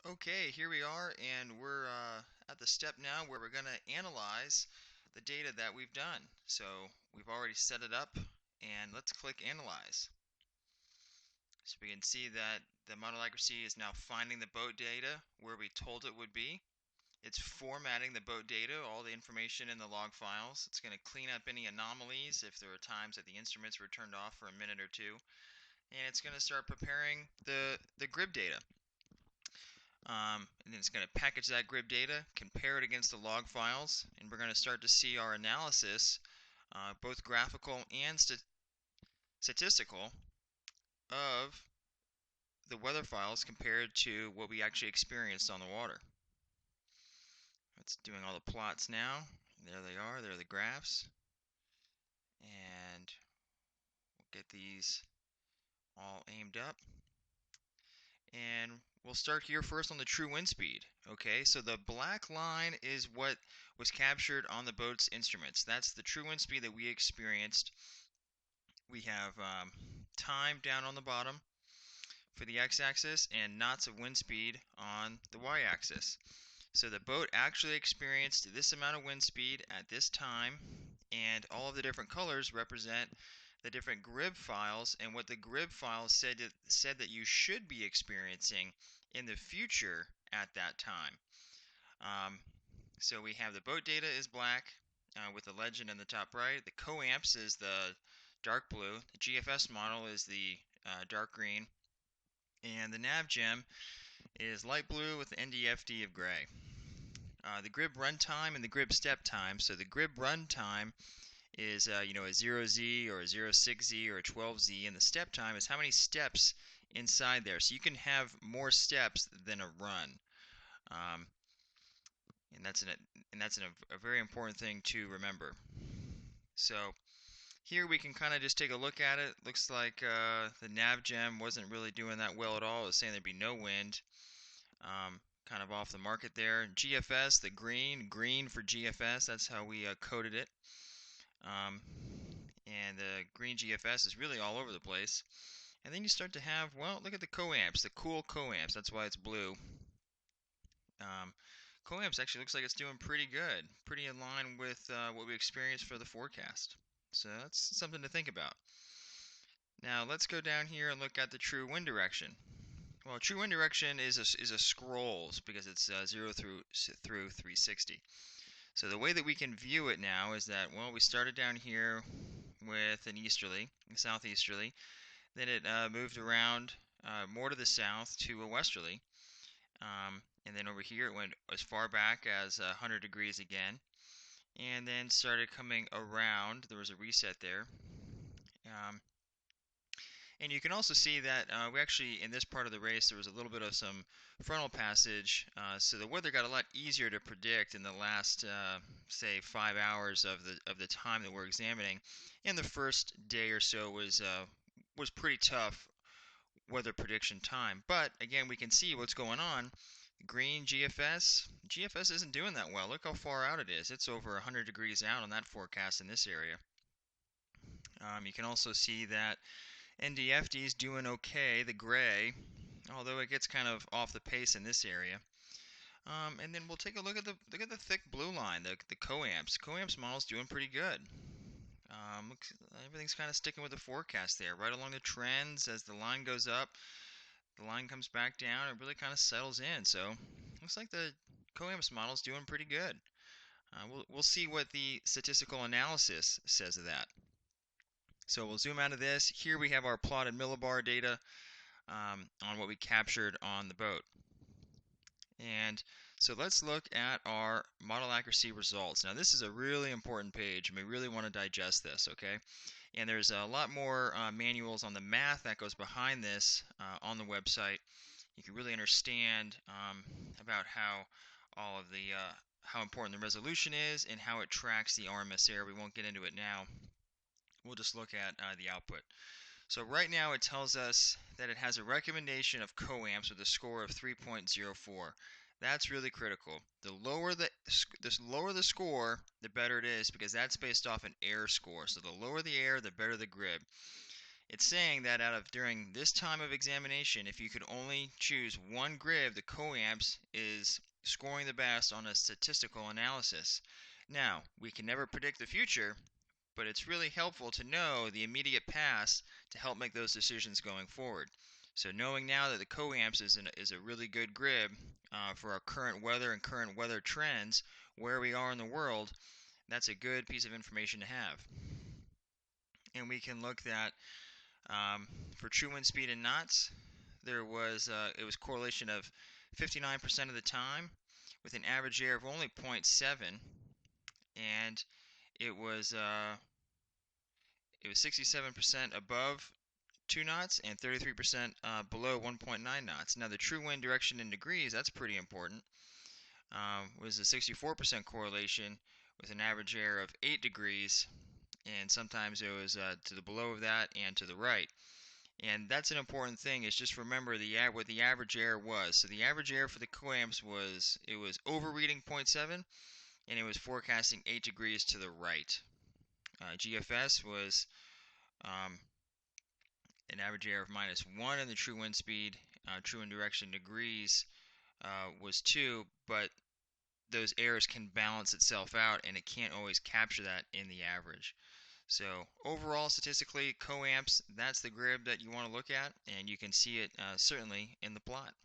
Okay, here we are, and we're at the step now where we're going to analyze the data that we've done. So we've already set it up, and let's click Analyze. So we can see that the model accuracy is now finding the boat data where we told it would be. It's formatting the boat data, all the information in the log files. It's going to clean up any anomalies if there are times that the instruments were turned off for a minute or two. And it's going to start preparing the grid data. And then it's going to package that grid data, compare it against the log files, and we're going to start to see our analysis, both graphical and statistical, of the weather files compared to what we actually experienced on the water. It's doing all the plots now. There they are. There are the graphs. And we'll get these all aimed up. And we'll start here first on the true wind speed. Okay, so the black line is what was captured on the boat's instruments. That's the true wind speed that we experienced. We have time down on the bottom for the x-axis and knots of wind speed on the y-axis. So the boat actually experienced this amount of wind speed at this time, and all of the different colors represent the different grid files and what the grid files said that you should be experiencing in the future at that time. Um, so we have the boat data is black with the legend in the top right. The coamps is the dark blue. The GFS model is the dark green. And the navgem is light blue with the NDFD of gray. The grid runtime and the grid step time. So the grid runtime is a 0Z or a 06Z or a 12Z, and the step time is how many steps inside there. So you can have more steps than a run, um, and a very important thing to remember. So here we can kind of just take a look at it. Looks like the navgem wasn't really doing that well at all. It was saying there'd be no wind. Kind of off the market there. GFS, the green for GFS. That's how we coded it. Um, and the green GFS is really all over the place. And then you start to have, well, look at the coamps, the cool coamps. That's why it's blue. Um, coamps actually looks like it's doing pretty good, pretty in line with what we experienced for the forecast. So that's something to think about. Now let's go down here and look at the true wind direction. Well, true wind direction is a scrolls because it's 0 through 360. So the way that we can view it now is that, well, we started down here with an easterly, a southeasterly. Then it moved around more to the south to a westerly. And then over here it went as far back as 100 degrees again. And then started coming around. There was a reset there. Um, and you can also see that we actually, in this part of the race, there was a little bit of some frontal passage. So the weather got a lot easier to predict in the last, say, 5 hours of the time that we're examining. And the first day or so was pretty tough weather prediction time. But again, we can see what's going on. Green GFS. GFS isn't doing that well. Look how far out it is. It's over 100 degrees out on that forecast in this area. You can also see that NDFD is doing okay, the gray, although it gets kind of off the pace in this area. And then we'll take a look at the thick blue line, the coamps. Coamps model's doing pretty good. Looks, everything's kind of sticking with the forecast there, right along the trends. As the line goes up, the line comes back down. It really kind of settles in. So looks like the coamps model's doing pretty good. We'll see what the statistical analysis says of that. So we'll zoom out of this. Here we have our plotted millibar data on what we captured on the boat. And so let's look at our model accuracy results. Now this is a really important page and we really want to digest this, okay? And there's a lot more manuals on the math that goes behind this on the website. You can really understand about how all of the how important the resolution is and how it tracks the RMS error. We won't get into it now. We'll just look at the output. So right now it tells us that it has a recommendation of coamps with a score of 3.04. That's really critical. The lower the score, the better it is because that's based off an error score. So the lower the error, the better the grid. It's saying that during this time of examination, if you could only choose one grid, the coamps is scoring the best on a statistical analysis. Now, we can never predict the future, but it's really helpful to know the immediate past to help make those decisions going forward. So knowing now that the coamps is a really good grid for our current weather and current weather trends, where we are in the world, that's a good piece of information to have. And we can look at for true wind speed in knots, it was correlation of 59% of the time, with an average error of only 0.7, and it was uh, it was 67% above 2 knots and 33% below 1.9 knots. Now the true wind direction in degrees, that's pretty important. Was a 64% correlation with an average error of 8 degrees, and sometimes it was to the below of that and to the right. And that's an important thing, is just remember what the average error was. So the average error for the coamps was overreading 0.7, and it was forecasting 8 degrees to the right. GFS was um, an average error of -1, and the true wind speed, true wind direction degrees, was 2, but those errors can balance itself out, and it can't always capture that in the average. So overall, statistically, coamps, that's the grid that you want to look at, and you can see it certainly in the plot.